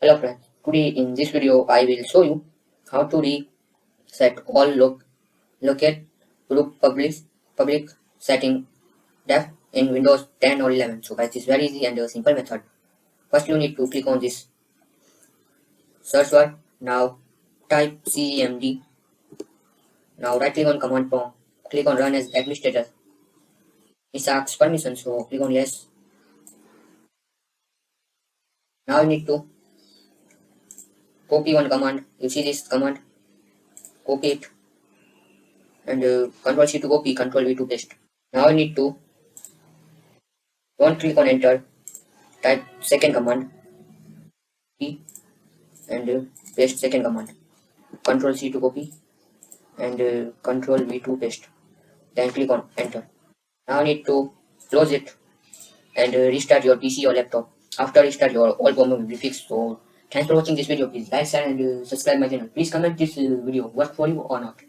Hello friends, today in this video I will show you how to reset all locate group public setting def in Windows 10 or 11. So guys, it's very easy and a simple method. First you need to click on this search bar. Now type CMD. Now right click on command prompt. Click on run as administrator. It asks permission, so click on yes. Now you need to copy one command. You see this command, copy it and Control C to copy, Control V to paste. Now you need to don't click on enter, type second command P and paste second command. Control C to copy and Control V to paste. Then click on enter. Now you need to close it and restart your PC or laptop. After restart, your all problem will be fixed. So thanks for watching this video. Please like, share and subscribe my channel. Please comment this video work for you or not.